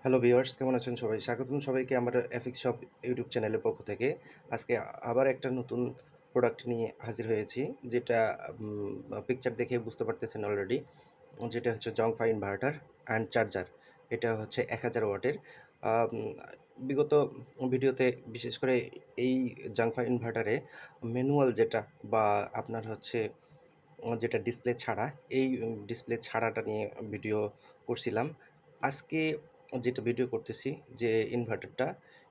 Hello viewers, কেমন আছেন সবাই? স্বাগতম সবাইকে আমার এফিক্স শপ ইউটিউব চ্যানেলের পক্ষ থেকে। আজকে আবার একটা নতুন প্রোডাক্ট নিয়ে হাজির হয়েছি, যেটা পিকচার দেখে বুঝতে পারতেছেন অলরেডি। যেটা হচ্ছে জংফা ইনভার্টার অ্যান্ড চার্জার। এটা হচ্ছে 1000 ওয়াটের। আম বিগত ভিডিওতে বিশেষ করে এই জাংফা ইনভার্টারে ম্যানুয়াল যেটা বা আপনার হচ্ছে যেটা ডিসপ্লে ছাড়া, এই ডিসপ্লে ছাড়াটা নিয়ে ভিডিও করছিলাম। আজকে যেটা ভিডিও করতেছি যে ইনভার্টারটা,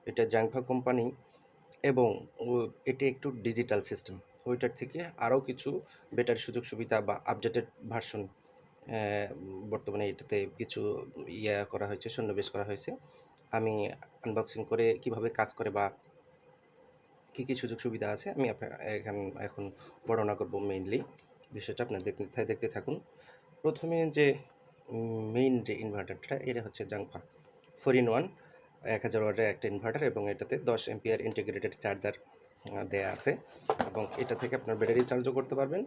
এটা জাংফা কোম্পানি এবং ও এটি একটু ডিজিটাল সিস্টেম। ওইটার থেকে আরও কিছু বেটার সুযোগ সুবিধা বা আপডেটেড ভার্সন বর্তমানে এটাতে কিছু করা হয়েছে, সন্নিবেশ করা হয়েছে। আমি আনবক্সিং করে কিভাবে কাজ করে বা কী সুযোগ সুবিধা আছে আমি এখন বর্ণনা করব মেইনলি। বিষয়টা আপনারা দেখতে থাকুন। প্রথমে যে মেইন যে ইনভার্টারটা, এটা হচ্ছে জাংফা 4 in 1 1000 ওয়াটের একটা ইনভার্টার এবং এটাতে 10 এম্পিয়ার ইন্টিগ্রেটেড চার্জার দেয়া আছে এবং এটা থেকে আপনার ব্যাটারি চার্জও করতে পারবেন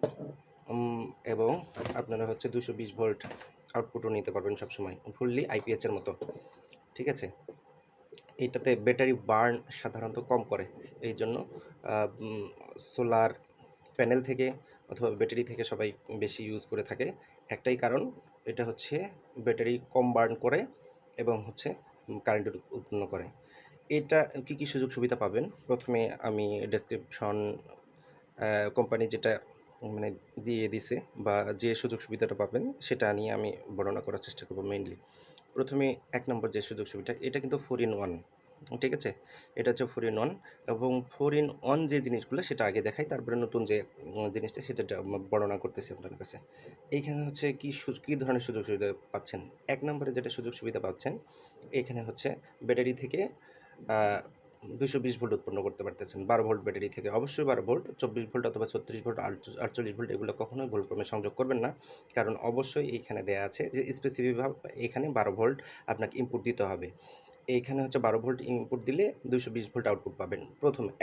এবং আপনারা হচ্ছে 220 ভোল্ট আউটপুটও নিতে পারবেন সবসময়, ফুললি আইপিএস এর মতো। ঠিক আছে? এটাতে ব্যাটারি বার্ন সাধারণত কম করে। এই জন্য সোলার প্যানেল থেকে অথবা ব্যাটারি থেকে সবাই বেশি ইউজ করে থাকে। একটাই কারণ, এটা হচ্ছে ব্যাটারি কম বার্ন করে এবং হচ্ছে কারেন্ট উৎপন্ন করে। এটা কী সুযোগ সুবিধা পাবেন? প্রথমে আমি ডেসক্রিপশন কোম্পানি যেটা মানে দিয়ে দিছে বা যে সুযোগ সুবিধাটা পাবেন সেটা নিয়ে আমি বর্ণনা করার চেষ্টা করব মেইনলি। প্রথমে ১ নম্বর যে সুযোগ সুবিধা, এটা কিন্তু 4 in 1, ঠিক আছে? এটা হচ্ছে 4 in 1 এবং 4 in 1 যে জিনিসগুলো সেটা আগে দেখাই, তারপরে নতুন যে জিনিসটা সেটা বর্ণনা করতেছি আপনার কাছে। এইখানে হচ্ছে কী ধরনের সুযোগ সুবিধা পাচ্ছেন? ১ নম্বরে যেটা সুযোগ সুবিধা পাচ্ছেন, এখানে হচ্ছে ব্যাটারি থেকে আ ২২০ ভোল্ট উৎপন্ন করতে পারতেছেন। ১২ ভোল্ট ব্যাটারি থেকে, অবশ্যই ১২ ভোল্ট, ২৪ ভোল্ট অথবা ৩৬ ভোল্ট, ৪৮ ভোল্ট এগুলো কখনোই ভুলক্রমে সংযোগ করবেন না। কারণ অবশ্যই এইখানে দেয়া আছে যে স্পেসিফিকভাবে এখানে ১২ ভোল্ট আপনাকে ইনপুট দিতে হবে। এইখানে হচ্ছে ১২ ভোল্ট ইনপুট দিলে ২২০ ভোল্ট আউটপুট পাবেন।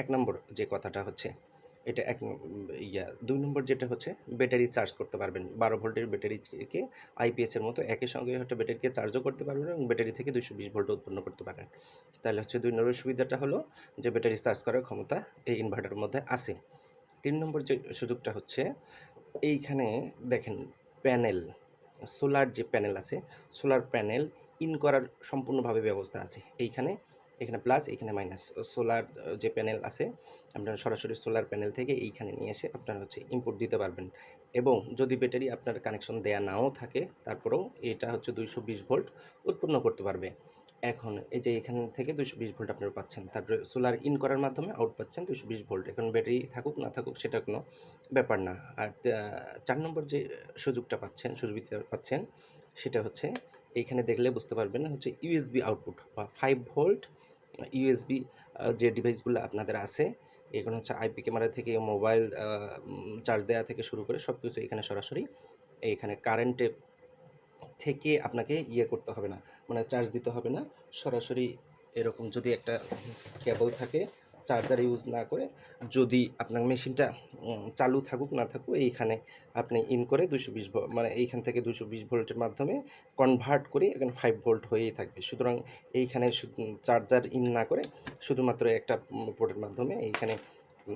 ১ নম্বর যে কথাটা হচ্ছে, এটা ২ নম্বর যেটা হচ্ছে ব্যাটারি চার্জ করতে পারবেন। ১২ ভোল্টের ব্যাটারি থেকে আইপিএস এর মতো একই সঙ্গে হয়তো ব্যাটারিকে চার্জও করতে পারবেন এবং ব্যাটারি থেকে ২২০ ভোল্ট উৎপন্ন করতে পারেন। তাহলে হচ্ছে ২ নম্বর সুবিধাটা হলো যে ব্যাটারি চার্জ করার ক্ষমতা এই ইনভার্টারের মধ্যে আছে। ৩ নম্বর যে সুযোগটা হচ্ছে, এইখানে দেখেন প্যানেল, সোলার যে প্যানেল আছে, সোলার প্যানেল ইন করার সম্পূর্ণভাবে ব্যবস্থা আছে। এখানে প্লাস, এখানে মাইনাস। সোলার যে প্যানেল আছে, আপনারা সরাসরি সোলার প্যানেল থেকে এইখানে নিয়ে এসে আপনারা হচ্ছে ইনপুট দিতে পারবেন এবং যদি ব্যাটারি আপনার কানেকশন দেয়া নাও থাকে, তারপরেও এটা হচ্ছে ২২০ ভোল্ট উৎপন্ন করতে পারবে। এখন এই যে এখান থেকে ২২০ ভোল্ট আপনারা পাচ্ছেন। তারপরে সোলার ইন করার মাধ্যমে আউট পাচ্ছেন ২২০ ভোল্ট। এখন ব্যাটারি থাকুক না থাকুক সেটা কোনো ব্যাপার না। আর ৪ নম্বর যে সুবিধা পাচ্ছেন সেটা হচ্ছে, এইখানে দেখলে বুঝতে পারবেন হচ্ছে ইউএসবি আউটপুট বা 5 ভোল্ট ইউএসবি যে ডিভাইসগুলো আপনাদের আছে, এগুলো হচ্ছে আইপি ক্যামেরা থেকে মোবাইল চার্জ দেওয়া থেকে শুরু করে সবকিছু এখানে সরাসরি এইখানে কারেন্টে থেকে আপনাকে করতে হবে না, মানে চার্জ দিতে হবে না। সরাসরি এরকম যদি একটা কেবল থাকে, চার্জার ইউজ না করে, যদি আপনার মেশিনটা চালু থাকুক না থাকুক, এইখানে আপনি ইন করে ২২০ মানে এইখান থেকে ২২০ ভোল্টের মাধ্যমে কনভার্ট করে এখানে 5 ভোল্ট হয়েই থাকবে। সুতরাং এইখানে চার্জার ইন না করে শুধুমাত্র একটা পোর্টের মাধ্যমে এইখানে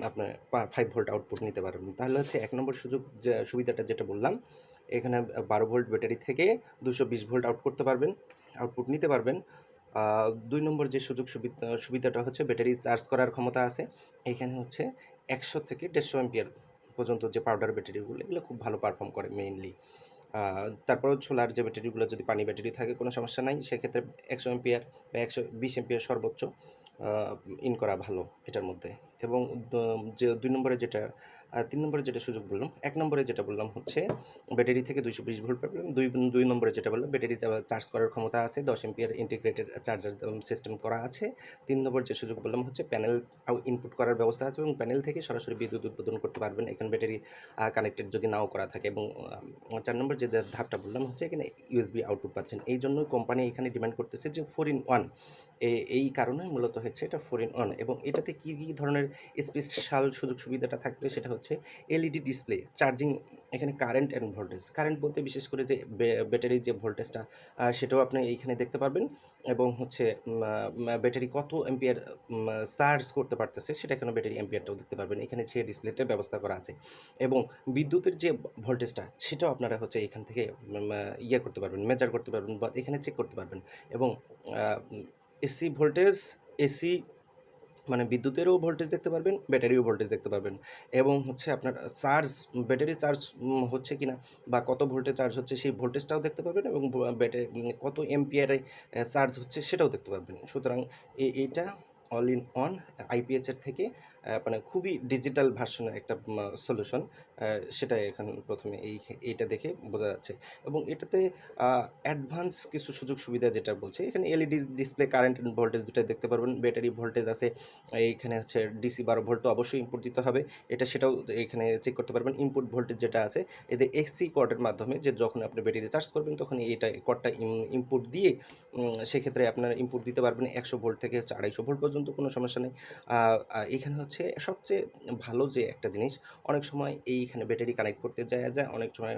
আপনার 5 ভোল্ট আউটপুট নিতে পারবেন। তাহলে হচ্ছে ১ নম্বর সুবিধাটা যেটা বললাম, এখানে ১২ ভোল্ট ব্যাটারি থেকে ২২০ ভোল্ট আউটপুট নিতে পারবেন। ২ নম্বর যে সুবিধাটা হচ্ছে ব্যাটারি চার্জ করার ক্ষমতা আছে। এখানে হচ্ছে ১০০ থেকে ১৫০ অ্যাম্পিয়ার পর্যন্ত যে পাউডার ব্যাটারিগুলো, এগুলো খুব ভালো পারফর্ম করে মেইনলি। তারপরেও সোলার যে ব্যাটারিগুলো, যদি পানি ব্যাটারি থাকে কোনো সমস্যা নাই। সেক্ষেত্রে ১০০ অ্যাম্পিয়ার বা ১২০ অ্যাম্পিয়ার সর্বোচ্চ আ ইন করা ভালো এটার মধ্যে। এবং দ যে ২ নম্বরে যেটা ৩ নম্বরে যেটা সুযোগ বললাম, ১ নম্বরে যেটা বললাম হচ্ছে ব্যাটারি থেকে ২২০ ভোল্ট পাবেন। ২ নম্বরে যেটা বললাম, ব্যাটারি চার্জ করার ক্ষমতা আছে, ১০ অ্যাম্পিয়ার ইন্টিগ্রেটেড চার্জার সিস্টেম করা আছে। ৩ নম্বর যে সুযোগ বললাম হচ্ছে প্যানেল ইনপুট করার ব্যবস্থা আছে এবং প্যানেল থেকে সরাসরি বিদ্যুৎ উৎপাদন করতে পারবেন এখানে ব্যাটারি কানেক্টেড যদি নাও করা থাকে। এবং ৪ নম্বর যে ধাপটা বললাম হচ্ছে, এখানে ইউএসবি আউটপুট পাচ্ছেন। এই জন্যই কোম্পানি এখানে ডিমান্ড করতেছে যে 4 in 1। এই কারণে মূলত হচ্ছে এটা 4 in 1 এবং এটাতে কী ধরনের স্পেশাল সুযোগ সুবিধাটা থাকবে সেটা হচ্ছে এলইডি ডিসপ্লে, চার্জিং, এখানে কারেন্ট অ্যান্ড ভোল্টেজ। কারেন্ট বলতে বিশেষ করে যে ব্যাটারির যে ভোল্টেজটা সেটাও আপনি এইখানে দেখতে পারবেন, এবং হচ্ছে ব্যাটারি কত অ্যাম্পিয়ার চার্জ করতে পারতেছে সেটা এখানে ব্যাটারি অ্যাম্পিয়ারটাও দেখতে পারবেন। এখানে যে ডিসপ্লেটার ব্যবস্থা করা আছে, এবং বিদ্যুতের যে ভোল্টেজটা সেটাও আপনারা হচ্ছে এখান থেকে ইয়ে করতে পারবেন, মেজার করতে পারবেন বা এখানে চেক করতে পারবেন। এবং এসি ভোল্টেজ, এসি মানে বিদ্যুতেরও ভোল্টেজ দেখতে পারবেন, ব্যাটারিও ভোল্টেজ দেখতে পারবেন, এবং হচ্ছে আপনার চার্জ, ব্যাটারি চার্জ হচ্ছে কিনা বা কত ভোল্টে চার্জ হচ্ছে সেই ভোল্টেজটাও দেখতে পারবেন, এবং ব্যাটারি কত এম্পিয়ারে চার্জ হচ্ছে সেটাও দেখতে পারবেন। সুতরাং এইটা অল ইন ওয়ান আইপিএসের থেকে মানে খুবই ডিজিটাল ভার্সনের একটা সলিউশন, সেটা এখানে প্রথমে এইটা দেখে বোঝা যাচ্ছে। এবং এটাতে অ্যাডভান্স কিছু সুযোগ সুবিধা যেটা বলছে, এখানে এলইডি ডিসপ্লে, কারেন্ট ভোল্টেজ দুটাই দেখতে পারবেন, ব্যাটারি ভোল্টেজ আছে, এইখানে হচ্ছে ডিসি 12 ভোল্ট তো অবশ্যই ইনপুট দিতে হবে, সেটাও এখানে চেক করতে পারবেন। ইনপুট ভোল্টেজ যেটা আছে এতে এসি কর্ডের মাধ্যমে, যে যখন আপনি ব্যাটারি চার্জ করবেন তখন এইটা কর্ডটা ইনপুট দিয়ে সেক্ষেত্রে আপনার ইনপুট দিতে পারবেন 100 ভোল্ট থেকে হচ্ছে 250 ভোল্ট পর্যন্ত, কোনো সমস্যা নেই। এখানে হচ্ছে সবচেয়ে ভালো যে একটা জিনিস, অনেক সময় এইখানে ব্যাটারি কানেক্ট করতে যায় অনেক সময়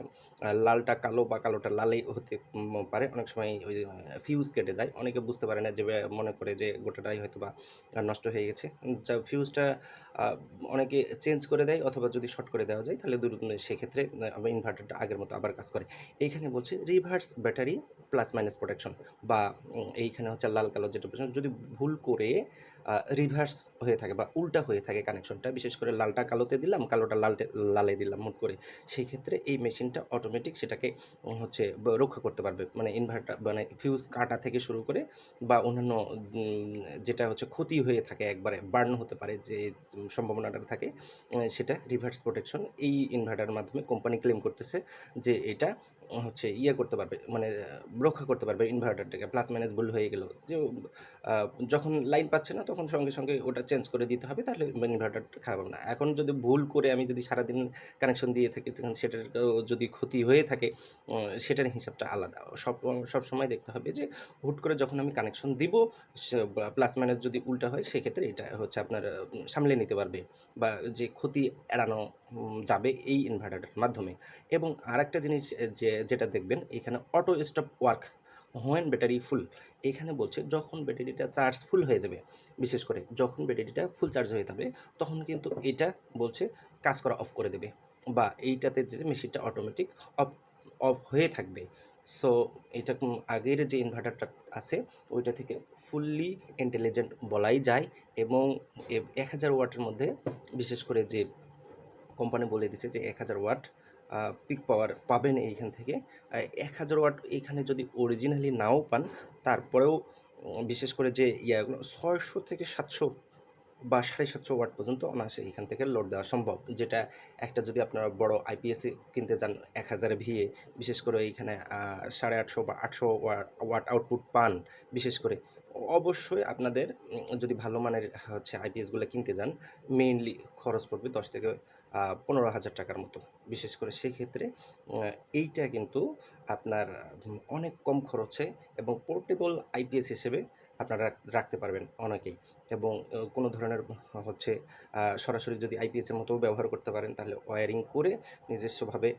লালটা কালো বা কালোটা লালই হতে পারে, অনেক সময় ওই ফিউজ কেটে যায়, অনেকে বুঝতে পারে না, যে মনে করে যে গোটাটাই হয়তো বা নষ্ট হয়ে গেছে। যা ফিউজটা অনেকে চেঞ্জ করে দেয়, অথবা যদি শর্ট করে দেওয়া যায় তাহলে সেক্ষেত্রে ইনভার্টারটা আগের মতো আবার কাজ করে। এইখানে বলছে reverse battery plus minus protection, বা এইখানে হচ্ছে লাল কালো যেটা বলছেন, যদি ভুল করে রিভার্স হয়ে থাকে বা উল্টা হয়ে থাকে কানেকশনটা, বিশেষ করে লালটা কালোতে দিলাম, কালোটা লালে দিলাম হুট করে, সেই ক্ষেত্রে এই মেশিনটা অটোমেটিক সেটাকে হচ্ছে রক্ষা করতে পারবে, মানে ইনভার্টার মানে ফিউজ কাটা থেকে শুরু করে বা অন্যান্য যেটা হচ্ছে ক্ষতি হয়ে থাকে, একবারে বার্ন হতে পারে যে সম্ভাবনাটা থাকে, সেটা রিভার্স প্রোটেকশন এই ইনভার্টারের মাধ্যমে কোম্পানি ক্লেম করতেছে যে এটা হচ্ছে ইয়ে করতে পারবে, মানে রক্ষা করতে পারবে ইনভার্টারটাকে। প্লাস মাইনাস ভুল হয়ে গেল যে যখন লাইন পাচ্ছে না তখন সঙ্গে সঙ্গে ওটা চেঞ্জ করে দিতে হবে, তাহলে ইনভার্টারটা খারাপ হবে না। এখন যদি ভুল করে আমি যদি সারাদিন কানেকশন দিয়ে থাকি, তখন সেটার যদি ক্ষতি হয়ে থাকে সেটার হিসাবটা আলাদা। সব সময় দেখতে হবে যে হুট করে যখন আমি কানেকশন দিব, প্লাস মাইনাস যদি উল্টা হয় সেক্ষেত্রে এটা হচ্ছে আপনার সামলে নিতে পারবে, বা যে ক্ষতি এড়ানো যাবে এই ইনভার্টারের মাধ্যমে। এবং আরেকটা জিনিস যেটা দেখবেন, এখানে auto stop work when battery full. এখানে বলছে যখন ব্যাটারিটা চার্জ ফুল হয়ে যাবে, বিশেষ করে যখন ব্যাটারিটা ফুল চার্জ হয়ে যাবে, তখন কিন্তু এটা বলছে কাজ করা অফ করে দেবে, বা এইটাতে যে মেশিনটা অটোমেটিক অফ অফ হয়ে থাকবে। সো এটা আগের যে ইনভার্টারটা আছে ওইটা থেকে ফুললি ইন্টেলিজেন্ট বলাই যায়। এবং 1000 ওয়াটের মধ্যে, বিশেষ করে যে কোম্পানি বলে দিছে যে 1000 ওয়াট পিক পাওয়ার পাবেন এইখান থেকে। 1000 ওয়াট এখানে যদি অরিজিনালি নাও পান, তারপরেও বিশেষ করে যে ইয়াগুলো 600 থেকে 700 বা 750 ওয়াট পর্যন্ত অনায়াসে এখান থেকে লোড দেওয়া সম্ভব। যেটা একটা যদি আপনারা বড় আইপিএসে কিনতে যান 1000 ভিএ, বিশেষ করে এইখানে 850 বা 800 ওয়াট আউটপুট পান, বিশেষ করে অবশ্যই আপনাদের যদি ভালো মানের হচ্ছে আইপিএসগুলো কিনতে যান, মেইনলি খরচ পড়বে 10 থেকে 15,000 টাকার মতো। বিশেষ করে সেক্ষেত্রে এইটা কিন্তু আপনার অনেক কম খরচে এবং পোর্টেবল আইপিএস হিসেবে আপনারা রাখতে পারবেন অনেকেই। এবং কোনো ধরনের হচ্ছে সরাসরি যদি আইপিএসের মতো ব্যবহার করতে পারেন, তাহলে ওয়্যারিং করে নিজস্বভাবে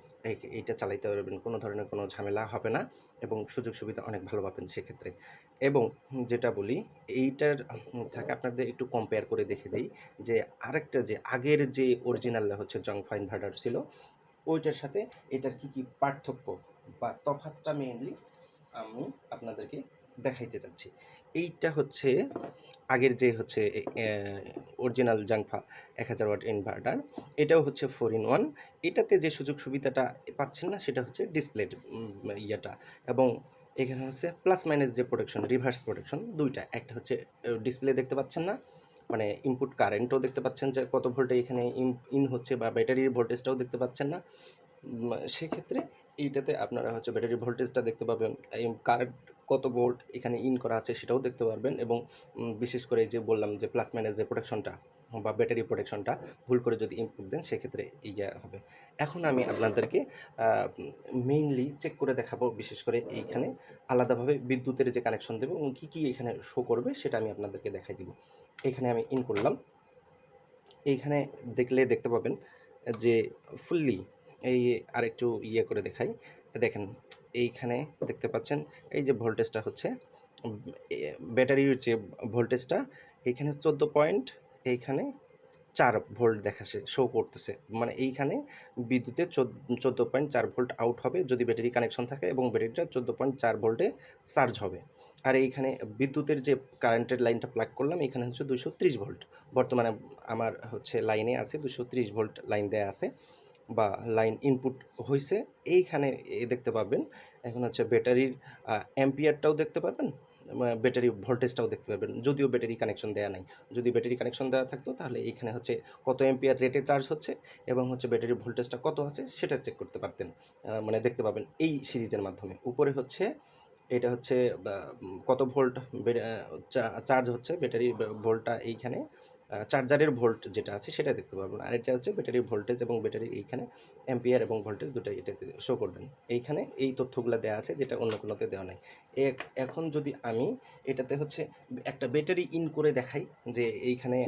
এইটা চালাইতে পারবেন, কোনো ধরনের কোনো ঝামেলা হবে না, এবং সুযোগ সুবিধা অনেক ভালো পাবেন সেক্ষেত্রে। এবং যেটা বলি, এইটার থাকে আপনাদের একটু কম্পেয়ার করে দেখে দেই, যে আরেকটা যে আগের যে অরিজিনাল হচ্ছে জংফা ইনভার্টার ছিল, ওইটার সাথে এটার কি কি পার্থক্য বা তফাৎটা মেইনলি আমি আপনাদেরকে দেখাইতে চাচ্ছি। এইটা হচ্ছে আগের যে হচ্ছে অরিজিনাল জাংফা 1000 ওয়াট ইনভার্টার, এটাও হচ্ছে 4 in 1। এটাতে যে সুযোগ সুবিধাটা পাচ্ছেন না সেটা হচ্ছে ডিসপ্লে ইয়েটা। এবং এখানে হচ্ছে প্লাস মাইনাস যে প্রোটেকশন, রিভার্স প্রোটেকশন দুইটা, একটা হচ্ছে ডিসপ্লে দেখতে পাচ্ছেন না, মানে ইনপুট কারেন্টও দেখতে পাচ্ছেন যে কত ভোল্টে এখানে ইন হচ্ছে, বা ব্যাটারির ভোল্টেজটাও দেখতে পাচ্ছেন না। সেক্ষেত্রে এইটাতে আপনারা হচ্ছে ব্যাটারি ভোল্টেজটা দেখতে পাবেন, কারেন্ট কত ভোল্ট এখানে ইন করা আছে সেটাও দেখতে পারবেন। এবং বিশেষ করে যে বললাম যে প্লাস মাইনাস যে প্রোটেকশনটা বা ব্যাটারি প্রোটেকশনটা, ভুল করে যদি ইনপুট দেন সেক্ষেত্রে ইয়ে হবে। এখন আমি আপনাদেরকে মেইনলি চেক করে দেখাবো, বিশেষ করে এইখানে আলাদাভাবে বিদ্যুতের যে কানেকশন দেবো এবং কী কী এখানে শো করবে সেটা আমি আপনাদেরকে দেখাই দিব। এখানে আমি ইন করলাম, এইখানে দেখতে পাবেন যে ফুললি এই আরেকটু ইয়ে করে দেখাই। দেখেন এইখানে দেখতে পাচ্ছেন এই যে ভোল্টেজটা হচ্ছে ব্যাটারির যে ভোল্টেজটা এইখানে 14 পয়েন্ট, এইখানে 4 ভোল্ট শো করতেছে। মানে এইখানে বিদ্যুতের 14.4 ভোল্ট আউট হবে যদি ব্যাটারি কানেকশন থাকে এবং ব্যাটারিটা 14.4 ভোল্টে চার্জ হবে। আর এইখানে বিদ্যুতের যে কারেন্টের লাইনটা প্লাগ করলাম এখানে হচ্ছে 230 ভোল্ট। বর্তমানে আমার হচ্ছে লাইনে আছে 230 ভোল্ট লাইন দেয়া আছে বা লাইন ইনপুট হইছে। এইখানে দেখতে পাবেন এখন হচ্ছে ব্যাটারির অ্যাম্পিয়ারটাও দেখতে পাবেন, ব্যাটারি ভোল্টেজটাও দেখতে পাবেন, যদিও ব্যাটারি কানেকশন দেওয়া নাই। যদি ব্যাটারি কানেকশন দেওয়া থাকতো তাহলে এইখানে হচ্ছে কত অ্যাম্পিয়ার রেটে চার্জ হচ্ছে এবং হচ্ছে ব্যাটারির ভোল্টেজটা কত আছে সেটা চেক করতে পারতেন, মানে দেখতে পাবেন এই সিরিজের মাধ্যমে। উপরে হচ্ছে এটা হচ্ছে কত ভোল্ট চার্জ হচ্ছে ব্যাটারি ভোল্টটা এইখানে, চার্জারের ভোল্ট যেটা আছে সেটা দেখতে পারবেন। আর এটা হচ্ছে ব্যাটারির ভোল্টেজ এবং ব্যাটারির এইখানে অ্যাম্পিয়ার এবং ভোল্টেজ দুটাই এটাতে শো করবেন। এইখানে এই তথ্যগুলো দেওয়া আছে যেটা অন্য কোনোতে দেওয়া নাই। এখন যদি আমি এটাতে হচ্ছে একটা ব্যাটারি ইন করে দেখাই যে এইখানে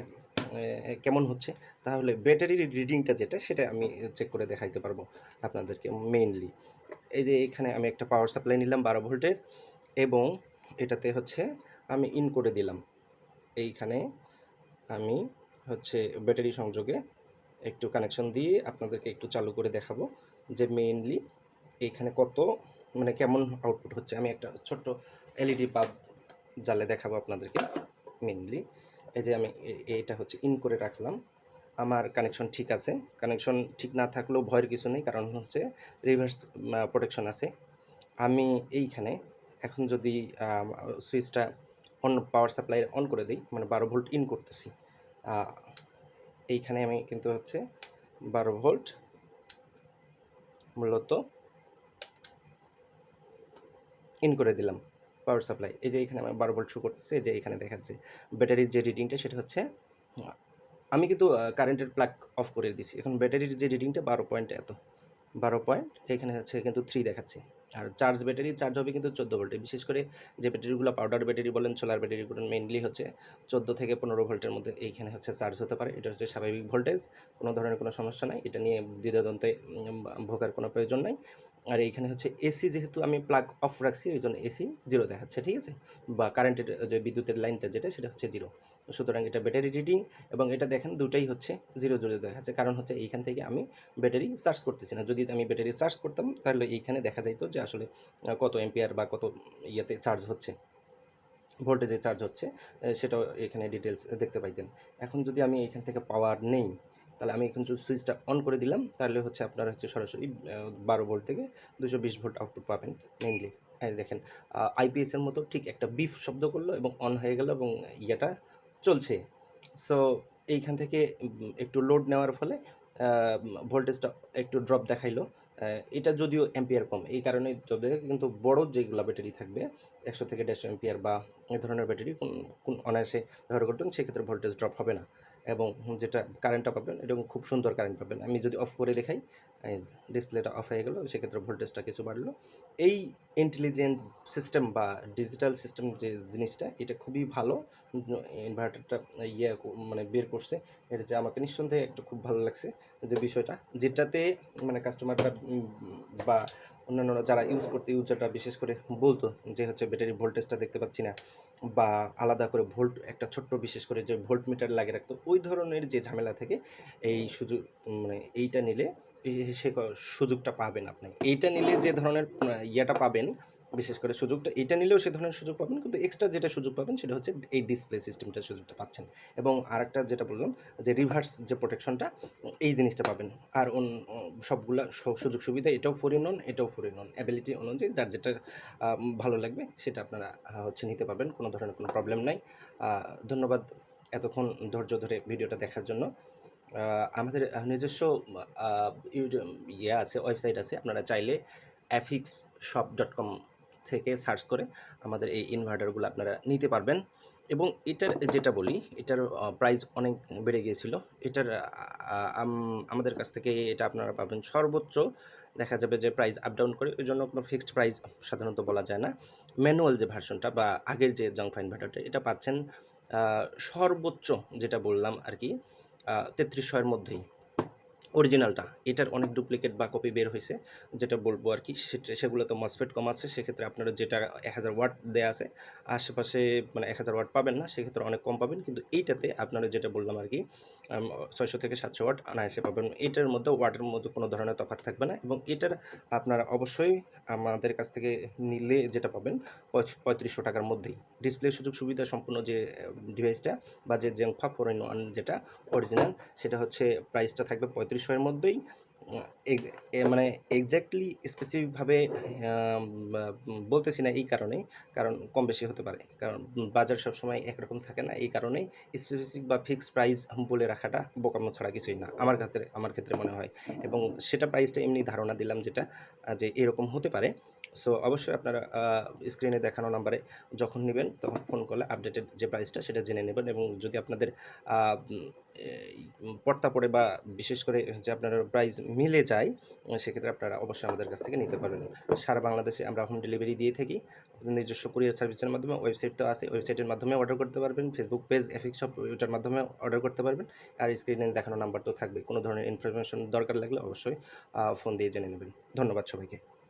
কেমন হচ্ছে, তাহলে ব্যাটারির রিডিংটা যেটা সেটা আমি চেক করে দেখাইতে পারবো আপনাদেরকে মেইনলি। এই যে এখানে আমি একটা পাওয়ার সাপ্লাই নিলাম 12 ভোল্টের এবং এটাতে হচ্ছে আমি ইন করে দিলাম। এইখানে আমি হচ্ছে ব্যাটারি সংযোগে একটু কানেকশন দিয়ে আপনাদেরকে একটু চালু করে দেখাবো যে মেইনলি এইখানে কত মানে কেমন আউটপুট হচ্ছে। আমি একটা ছোট্ট এলইডি বাল্ব জ্বালে দেখাবো আপনাদেরকে মেইনলি। এই যে আমি এটা হচ্ছে ইন করে রাখলাম, আমার কানেকশন ঠিক আছে। কানেকশন ঠিক না থাকলেও ভয়ের কিছু নেই, কারণ হচ্ছে রিভার্স প্রোটেকশন আছে। আমি এইখানে এখন যদি সুইচটা পাওয়ার সাপ্লাই অন করে দিই, মানে 12 ভোল্ট ইন করতেছি, এইখানে আমি কিন্তু হচ্ছে 12 ভোল্ট মূলত ইন করে দিলাম পাওয়ার সাপ্লাই। এই যে এখানে আমার 12 ভোল্ট শো করতেছে, যে এখানে দেখাচ্ছে ব্যাটারির যে রিডিংটা সেটা হচ্ছে, আমি কিন্তু কারেন্টের প্লাগ অফ করে দিছি। এখন ব্যাটারির যে রিডিংটা 12 পয়েন্ট এত, 12 পয়েন্ট এখানে হচ্ছে কিন্তু 3 দেখাচ্ছে। আর ব্যাটারি চার্জ হবে কিন্তু 14 ভোল্টে। বিশেষ করে যে ব্যাটারিগুলো পাউডার ব্যাটারি বলেন, সোলার ব্যাটারি বলেন, মেইনলি হচ্ছে 14 থেকে 15 ভোল্টের মধ্যে এইখানে হচ্ছে চার্জ হতে পারে। এটা হচ্ছে স্বাভাবিক ভোল্টেজ, কোনো ধরনের কোনো সমস্যা নাই, এটা নিয়ে দ্বিধাদ্বন্দ্বে ভোগার কোনো প্রয়োজন নাই। আর এইখানে হচ্ছে এসি, যেহেতু আমি প্লাগ অফ রাখছি ওই জন্য এসি 0 দেখাচ্ছে, ঠিক আছে, বা কারেন্টের যে বিদ্যুতের লাইনটা যেটা সেটা হচ্ছে 0। সুতরাং এটা ব্যাটারি রিডিং এবং এটা দেখেন দুটাই হচ্ছে 0 0 দেখাচ্ছে, কারণ হচ্ছে এইখান থেকে আমি ব্যাটারি চার্জ করতেছি না। যদি আমি ব্যাটারি চার্জ করতাম তাহলে এইখানে দেখা যাইতো যে আসলে কত এম্পিয়ার বা কত ইয়েতে চার্জ হচ্ছে, ভোল্টেজে চার্জ হচ্ছে, সেটাও এখানে ডিটেলস দেখতে পাইতেন। এখন যদি আমি এখান থেকে পাওয়ার নেই, তাহলে আমি এখন যদি সুইচটা অন করে দিলাম তাহলে হচ্ছে আপনারা হচ্ছে সরাসরি 12 ভোল্ট থেকে 220 ভোল্ট আউটপুট পাবেন মেইনলি। দেখেন আইপিএসের মতো ঠিক একটা বিফ শব্দ করলো এবং অন হয়ে গেল এবং ইয়েটা চলছে। সো এইখান থেকে একটু লোড নেওয়ার ফলে ভোল্টেজটা একটু ড্রপ দেখাইলো। এটা যদিও অ্যাম্পিয়ার কম, এই কারণে তবে কিন্তু বড় যেগুলো ব্যাটারি থাকবে 100 থেকে 150 অ্যাম্পিয়ার বা এই ধরনের ব্যাটারি কোন অনায়াসে ব্যবহার করতেন, সেক্ষেত্রে ভোল্টেজ ড্রপ হবে না এবং যেটা কারেন্টটা পাবেন এটা খুব সুন্দর কারেন্ট পাবেন। আমি যদি অফ করে দেখাই, ডিসপ্লেটা অফ হয়ে গেল, সেক্ষেত্রে ভোল্টেজটা কিছু বাড়লো। এই ইন্টেলিজেন্ট সিস্টেম বা ডিজিটাল সিস্টেম যে জিনিসটা, এটা খুবই ভালো। ইনভার্টারটা মানে বের করছে, এটা যে আমাকে নিঃসন্দেহে একটু খুব ভালো লাগছে যে বিষয়টা, যেটাতে মানে কাস্টমাররা বা অন্যান্য যারা ইউজারটা বিশেষ করে বলতো যে হচ্ছে ব্যাটারি ভোল্টেজটা দেখতে পাচ্ছি না, বা আলাদা করে ভোল্ট একটা ছোট্ট বিশেষ করে যে ভোল্ট মিটার লাগিয়ে রাখতো, ওই ধরনের যে ঝামেলা থেকে এই সুযোগ মানে এইটা নিলে সে সুযোগটা পাবেন। আপনি এইটা নিলে যে ধরনের ইয়েটা পাবেন, বিশেষ করে সুযোগটা এটা নিলেও সে ধরনের সুযোগ পাবেন, কিন্তু এক্সট্রা যেটা সুযোগ পাবেন সেটা হচ্ছে এই ডিসপ্লে সিস্টেমটার সুযোগটা পাচ্ছেন। এবং আরেকটা যেটা বললাম যে রিভার্স যে প্রোটেকশনটা, এই জিনিসটা পাবেন। আর সবগুলা সুযোগ সুবিধা, এটাও ফোর ইন ওয়ান, এটাও ফোর ইন ওয়ান, অ্যাবিলিটি অনুযায়ী যার যেটা ভালো লাগবে সেটা আপনারা হচ্ছে নিতে পারবেন, কোনো ধরনের কোনো প্রবলেম নাই। ধন্যবাদ এতক্ষণ ধৈর্য ধরে ভিডিওটা দেখার জন্য। আমাদের নিজস্ব আছে, ওয়েবসাইট আছে, আপনারা চাইলে afixshop.com থেকে সার্চ করে আমাদের এই ইনভার্টারগুলো আপনারা নিতে পারবেন। এবং এটার যেটা বলি, এটার প্রাইস অনেক বেড়ে গিয়েছিল। এটার আমাদের কাছ থেকে এটা আপনারা পাবেন সর্বোচ্চ, দেখা যাবে যে প্রাইস আপ ডাউন করে, ওই জন্য কোনো ফিক্সড প্রাইস সাধারণত বলা যায় না। ম্যানুয়াল যে ভার্সনটা বা আগের যে জাংফা ইনভার্টারটা, এটা পাচ্ছেন সর্বোচ্চ যেটা বললাম আর কি 3300 এর মধ্যেই। অরিজিনালটা, এটার অনেক ডুপ্লিকেট বা কপি বের হইছে। যেটা বলবো আরকি সেগুলোতে MOSFET কম আছে। সেক্ষেত্রে আপনারা যেটা 1000 ওয়াট দেয়া আছে, আশেপাশে মানে 1000 ওয়াট পাবেন না। সেক্ষেত্রে অনেক কম পাবেন। কিন্তু এইটাতে আপনারা যেটা বললাম আরকি 600 থেকে 700 ওয়াট অনায়াসে পাবেন। এটার মধ্যে ওয়াটের মধ্যে কোনো ধরনের তফাৎ থাকবে না এবং এটার আপনারা অবশ্যই আমাদের কাছ থেকে নিলে যেটা পাবেন ৩৫০০ টাকার মধ্যেই। ডিসপ্লে সুযোগ সুবিধা সম্পূর্ণ যে ডিভাইসটা বা যে জেনফা 4 in 1 যেটা অরিজিনাল, সেটা হচ্ছে প্রাইসটা থাকবে ৩৫০০ এর মধ্যেই। উম এগ এ মানে এক্সাক্টলি স্পেসিফিকভাবে বলতেছি না এই কারণেই, কারণ কম বেশি হতে পারে। কারণ বাজার সবসময় একরকম থাকে না। এই কারণেই স্পেসিফিক বা ফিক্সড প্রাইস বলে রাখাটা বোকামো ছাড়া কিছুই না। আমার ক্ষেত্রে মনে হয় এবং সেটা প্রাইসটা এমনি ধারণা দিলাম যেটা যে এরকম হতে পারে। সো অবশ্যই আপনারা স্ক্রিনে দেখানো নাম্বারে যখন নিবেন তখন ফোন করলে আপডেটেড যে প্রাইসটা সেটা জেনে নেবেন এবং যদি আপনাদের আ উম এই পড়তা পড়ে বা বিশেষ করে যে আপনার প্রাইস মিলে যায়, সেক্ষেত্রে আপনারা অবশ্যই আমাদের কাছ থেকে নিতে পারবেন। সারা বাংলাদেশে আমরা হোম ডেলিভারি দিয়ে থাকি। নিজস্ব কুরিয়ার সার্ভিসের মাধ্যমে, ওয়েবসাইট তো আছে, ওয়েবসাইটের মাধ্যমে অর্ডার করতে পারবেন। ফেসবুক পেজ এফিক্স শপ ওইটার মাধ্যমে অর্ডার করতে পারবেন। আর স্ক্রিনে দেখানো নাম্বার তো থাকবেই। কোনো ধরনের ইনফরমেশন দরকার লাগলে অবশ্যই ফোন দিয়ে জেনে নেবেন। ধন্যবাদ সবাইকে।